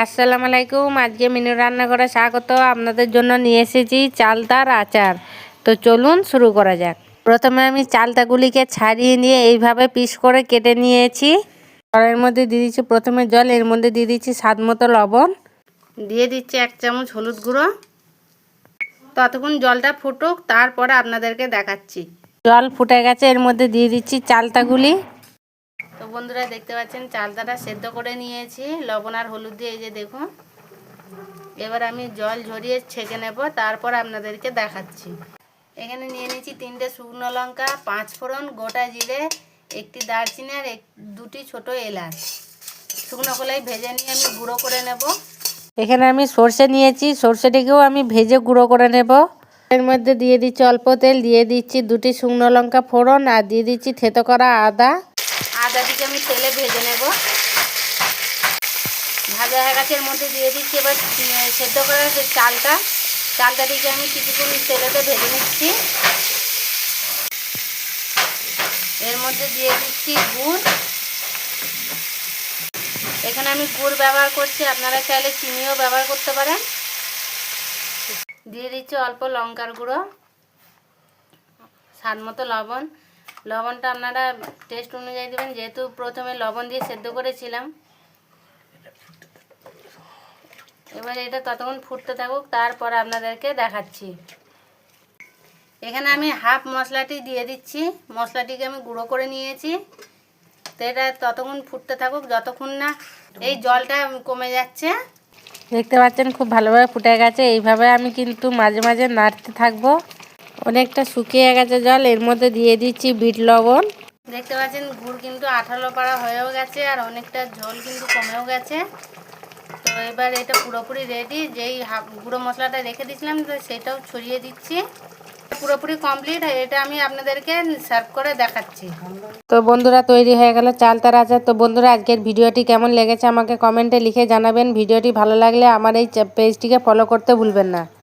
আসসালামু আলাইকুম। আজকে মিনু রান্নাঘরে স্বাগত। আপনাদের জন্য নিয়ে এসেছি চালতার আচার। তো চলুন শুরু করা যাক। প্রথমে আমি চালতাগুলিকে ছাড়িয়ে নিয়ে এইভাবে পিস করে কেটে নিয়েছি। কড়াইয়ের মধ্যে দিয়ে দিচ্ছি প্রথমে জল, এর মধ্যে দিয়ে দিচ্ছি স্বাদ মতো লবণ, দিয়ে দিচ্ছি 1 চামচ হলুদ গুঁড়ো। ততক্ষণ জলটা ফুটুক, তারপরে আপনাদেরকে দেখাচ্ছি। জল ফুটে গেছে, এর মধ্যে দিয়ে দিচ্ছি চালতাগুলি। তো বন্ধুরা দেখতে পাচ্ছেন চালতাটা সেদ্ধ করে নিয়েছি লবণ আর হলুদ দিয়ে, এই যে দেখুন। এবার আমি জল ঝরিয়ে ছেঁকে নেব, তারপর আপনাদেরকে দেখাচ্ছি। এখানে নিয়ে নিয়েছি 3টে শুকনো লঙ্কা, 5 ফোড়ন, গোটা জিরে, 1টি দারচিনি আর 2টি ছোট এলাচ। শুকনো কলাই ভেজে নিয়ে আমি গুঁড়ো করে নেব। এখানে আমি সর্ষে নিয়েছি, সর্ষেটিকেও আমি ভেজে গুঁড়ো করে নেব। এর মধ্যে দিয়ে দিচ্ছি অল্প তেল, দিয়ে দিচ্ছি 2টি শুকনো লঙ্কা ফোড়ন আর দিয়ে দিচ্ছি থেতো করা আদা। আদাটিকে আমি তেলে ভেজে নেব। ভাজা হয়ে গেছে, এর মধ্যে দিয়ে দিচ্ছি এবার সেদ্ধ করা যে চালটাটিকে আমি কিছুক্ষণ তেলেতে ভেজে নিচ্ছি। এর মধ্যে দিয়ে দিচ্ছি গুড়। এখানে আমি গুড় ব্যবহার করছি, আপনারা চাইলে চিনিও ব্যবহার করতে পারেন। দিয়ে দিচ্ছি অল্প লঙ্কার গুঁড়ো, স্বাদ মতো লবণ। লবণটা আপনারা টেস্ট অনুযায়ী দেবেন, যেহেতু প্রথমে লবণ দিয়ে সেদ্ধ করেছিলাম। এবার এটা ততক্ষণ ফুটতে থাকুক, তারপর আপনাদেরকে দেখাচ্ছি। এখানে আমি হাফ মশলাটি দিয়ে দিচ্ছি, মশলাটিকে আমি গুঁড়ো করে নিয়েছি। তো এটা ততক্ষণ ফুটতে থাকুক যতক্ষণ না এই জলটা কমে যাচ্ছে। দেখতে পাচ্ছেন খুব ভালোভাবে ফুটে গেছে। এইভাবে আমি কিন্তু মাঝে মাঝে নাড়তে থাকবো। অনেকটা শুকিয়ে গেছে জল, এর মধ্যে দিয়ে দিচ্ছি বিট লবণ। দেখতে পাচ্ছেন গুড় কিন্তু আঠালো পাড়া হয়েও গেছে আর অনেকটা ঝোল কিন্তু কমেও গেছে। তো এবার এটা পুরোপুরি রেডি। যেই গুঁড়ো মশলাটা রেখে দিয়েছিলাম তো সেটাও ছড়িয়ে দিচ্ছি। পুরোপুরি কমপ্লিট। এটা আমি আপনাদেরকে সার্ভ করে দেখাচ্ছি। তো বন্ধুরা তৈরি হয়ে গেল চালতার আচার। তো বন্ধুরা আজকের ভিডিওটি কেমন লেগেছে আমাকে কমেন্টে লিখে জানাবেন। ভিডিওটি ভালো লাগলে আমার এই পেজটিকে ফলো করতে ভুলবেন না।